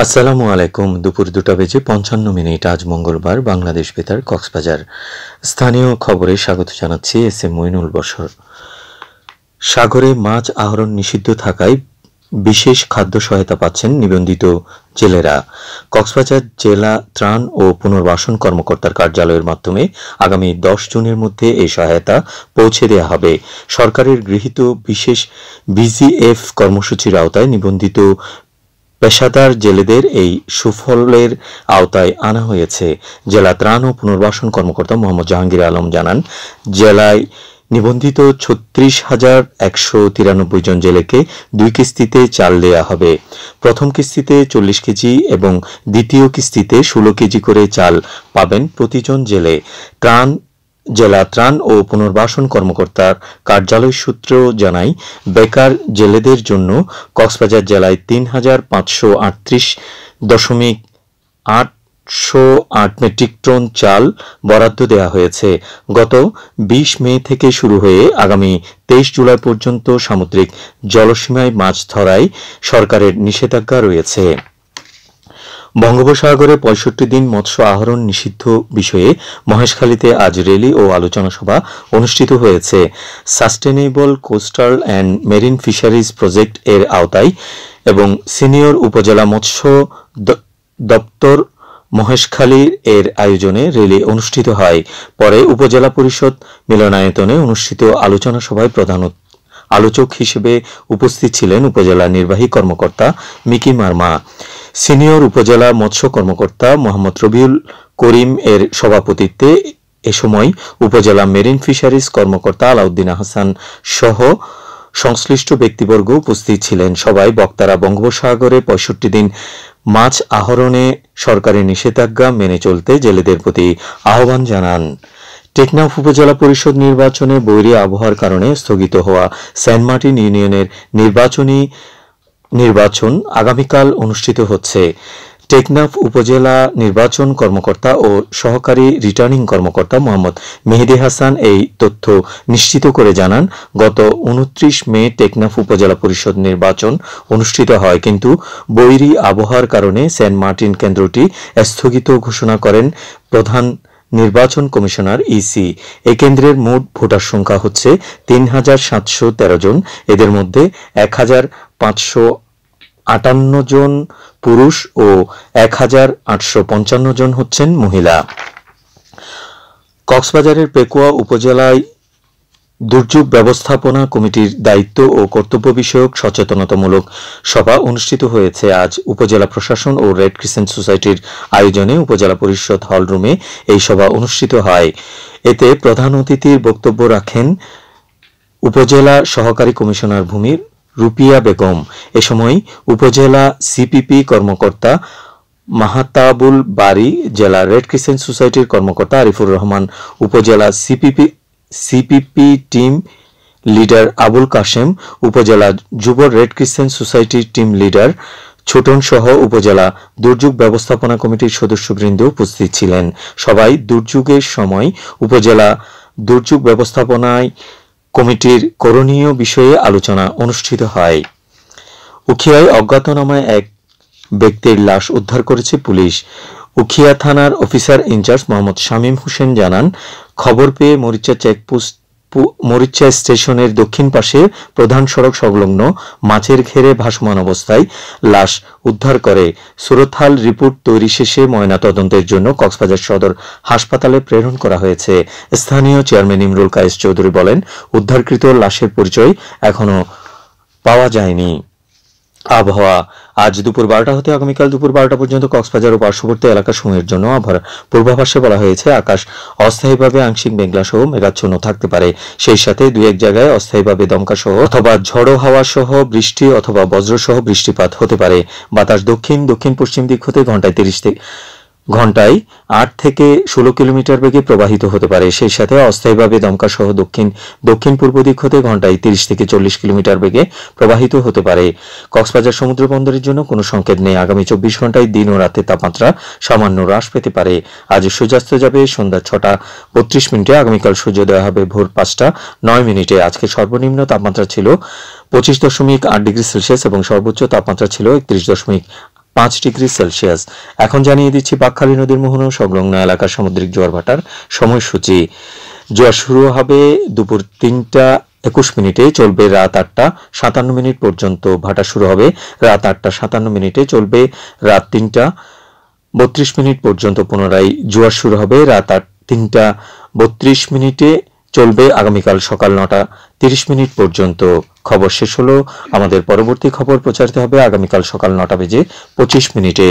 আসসালামু আলাইকুম। দুপুর 2টা বেজে 55 আজ মঙ্গলবার। বাংলাদেশ বেতার কক্সবাজার স্থানীয় খবরে স্বাগত জানাচ্ছি এস এম মইনুল বশর। সাগরে মাছ আহরণ নিষিদ্ধ থাকায় বিশেষ খাদ্য সহায়তা পাচ্ছেন নিবন্ধিত জেলেরা। কক্সবাজার জেলা ত্রাণ ও পুনর্বাসন কর্মকর্তার কার্যালয়ের মাধ্যমে আগামী 10 জুনের মধ্যে এই সহায়তা পৌঁছে দেওয়া হবে। সরকারের গৃহীত বিশেষ বিজিএফ কর্মসূচির আওতায় নিবন্ধিত পেশাদার জেলেদের এই সুফলের আওতায় আনা হয়েছে। জেলা ত্রাণ ও পুনর্বাসন কর্মকর্তা মোহাম্মদ জাহাঙ্গীর আলম জানান, জেলায় নিবন্ধিত 36,193 জন জেলেকে 2 কিস্তিতে চাল দেয়া হবে। প্রথম কিস্তিতে 40 কেজি এবং দ্বিতীয় কিস্তিতে 16 কেজি করে চাল পাবেন প্রতিজন জেলে। জেলা ত্রাণ ও পুনর্বাসন কর্মকর্তার কার্যালয় সূত্র জানায়, বেকার জেলেদের জন্য কক্সবাজার জেলায় 3,538.808 মেট্রিক টন চাল বরাদ্দ দেওয়া হয়েছে। গত 20 মে থেকে শুরু হয়ে আগামী 23 জুলাই পর্যন্ত সামুদ্রিক জলসীমায় মাছ ধরায় সরকারের নিষেধাজ্ঞা রয়েছে। বঙ্গোপসাগরে 65 দিন মৎস্য আহরণ নিষিদ্ধ বিষয়ে মহেশখালীতে আজ র্যালি ও আলোচনা সভা অনুষ্ঠিত হয়েছে। Sustainable coastal and marine fisheries project এর আওতায় এবং সিনিয়র উপজেলা মৎস্য দপ্তর মহেশখালী এর আয়োজনে র্যালি অনুষ্ঠিত হয়। পরে উপজেলা পরিষদ মিলনায়তনে অনুষ্ঠিত আলোচনা সভায় প্রধান আলোচক হিসেবে উপস্থিত ছিলেন উপজেলা নির্বাহী কর্মকর্তা মিকি মার্মা। সিনিয়র উপজেলা মৎস্য কর্মকর্তা মোহাম্মদ রবিউল করিম এর সভাপতিত্বে এ সময় উপজেলা মেরিন ফিশারিজ কর্মকর্তা আলাউদ্দিন আহসান সহ সংশ্লিষ্ট ব্যক্তিবর্গ উপস্থিত ছিলেন। সবাই বক্তারা বঙ্গোপসাগরে 65 দিন মাছ আহরণে সরকারি নিষেধাজ্ঞা মেনে চলতে জেলেদের প্রতি আহ্বান জানান। টেকনাফ উপজেলা পরিষদ নির্বাচনে বৈরী আবহাওয়ার কারণে স্থগিত হওয়া সেন্ট মার্টিন ইউনিয়নের নির্বাচন আগামীকাল অনুষ্ঠিত হচ্ছে। টেকনাফ উপজেলা নির্বাচন কর্মকর্তা ও সহকারী রিটার্নিং কর্মকর্তা মোহাম্মদ মেহেদী হাসান এই তথ্য নিশ্চিত করে জানান, গত 29 মে টেকনাফ উপজেলা পরিষদ নির্বাচন অনুষ্ঠিত হয়, কিন্তু বৈরী আবহাওয়ার কারণে সেন্ট মার্টিন কেন্দ্রটি স্থগিত ঘোষণা করেন প্রধান নির্বাচন কমিশনার ইসি। এই কেন্দ্রের মোট ভোটার সংখ্যা হচ্ছে 3,713 জন। এদের মধ্যে 1,558 জন পুরুষ ও 1,855 জন হচ্ছেন মহিলা। কক্সবাজারের পেকুয়া উপজেলায় দুর্যোগ ব্যবস্থাপনা কমিটির দায়িত্ব ও কর্তব্য বিষয়ক সচেতনতামূলক সভা অনুষ্ঠিত হয়েছে। আজ উপজেলা প্রশাসন ও রেড ক্রিসেন্ট সোসাইটির আয়োজনে উপজেলা পরিষদ হল রুমে এই সভা অনুষ্ঠিত হয়। এতে প্রধান অতিথির বক্তব্য রাখেন উপজেলা সহকারী কমিশনার ভূমির রুপিয়া বেগম। এ সময় উপজেলা সিপিপি কর্মকর্তা মাহাতাবুল বারী, জেলা রেড ক্রিসেন্ট সোসাইটির কর্মকর্তা আরিফুর রহমান, উপজেলা CPP team leader Abul Kashem, উপজেলা যুব রেড ক্রিসেন্ট সোসাইটির টিম লিডার ছোটন সহ উপজেলা দুর্যোগ ব্যবস্থাপনা কমিটির সদস্যবৃন্দ উপস্থিত ছিলেন। সবাই দুর্যোগের সময় উপজেলা দুর্যোগ ব্যবস্থাপনায় কমিটির করণীয় বিষয়ে আলোচনা অনুষ্ঠিত হয়। উখিয়ায় অজ্ঞাতনামায় এক ব্যক্তির লাশ উদ্ধার করেছে পুলিশ। উখিয়া থানার অফিসার ইনচার্জ মোহাম্মদ শামীম হোসেন জানান, খবর পেয়ে মরিচ্চা স্টেশনের দক্ষিণ পাশে প্রধান সড়ক সংলগ্ন মাছের ঘেরে ভাসমান অবস্থায় লাশ উদ্ধার করে সুরতহাল রিপোর্ট তৈরি শেষে ময়নাতদন্তের জন্য কক্সবাজার সদর হাসপাতালে প্রেরণ করা হয়েছে। স্থানীয় চেয়ারম্যান ইমরুল কায়েস চৌধুরী বলেন, উদ্ধারকৃত লাশের পরিচয় এখনো পাওয়া যায়নি। আবহাওয়া আজ দুপুর 12টা হতে আগামীকাল দুপুর 12টা পর্যন্ত কক্সবাজার ও পার্শ্ববর্তী এলাকাসমূহের জন্য আবহাওয়ার পূর্বাভাসে বলা হয়েছে, আকাশ অস্থায়ীভাবে আংশিক মেঘলা সহ মেঘাচ্ছন্ন থাকতে পারে। সেই সাথে 2-1 জায়গায় অস্থায়ীভাবে দমকা সহ অথবা ঝড়ো হাওয়া সহ বৃষ্টি অথবা বজ্র সহ বৃষ্টিপাত হতে পারে। বাতাস দক্ষিণ পশ্চিম দিক হতে ঘন্টায় 8 থেকে 16 কিলোমিটার বেগে প্রবাহিত হতে পারে। সেই সাথে অস্থায়ীভাবে দমকা সহ দক্ষিণ পূর্ব দিক হতে ঘন্টায় 30 থেকে 40 কিলোমিটার বেগে প্রবাহিত হতে পারে। কক্সবাজার সমুদ্র বন্দরের জন্য কোনো সংকেত নেই। আগামী 24 ঘন্টায় দিন ও রাতের তাপমাত্রা সামান্য হ্রাস পেতে পারে। আজ সূর্যাস্ত যাবে সন্ধ্যা 6টা 32 মিনিটে। আগামীকাল সূর্যোদয় হবে ভোর 5টা 9 মিনিটে। আজকে সর্বনিম্ন তাপমাত্রা ছিল 25.8 ডিগ্রি সেলসিয়াস এবং সর্বোচ্চ তাপমাত্রা ছিল 31.8 5°C। এখন জানিয়ে দিচ্ছি বাঁকখালী নদীর মোহনা সংলগ্ন এলাকার সামুদ্রিক জোয়ার ভাটার সময়সূচি। জোয়ার শুরু হবে দুপুর 3:21, চলবে রাত 8:57 পর্যন্ত। ভাটা শুরু হবে রাত 8:57, চলবে রাত 3:32 পর্যন্ত। পুনরায় জোয়ার শুরু হবে রাত 3:32, চলবে আগামীকাল সকাল 9:30 পর্যন্ত। খবর শেষ হলো। আমাদের পরবর্তী খবর প্রচারিত হবে আগামীকাল সকাল 9:25।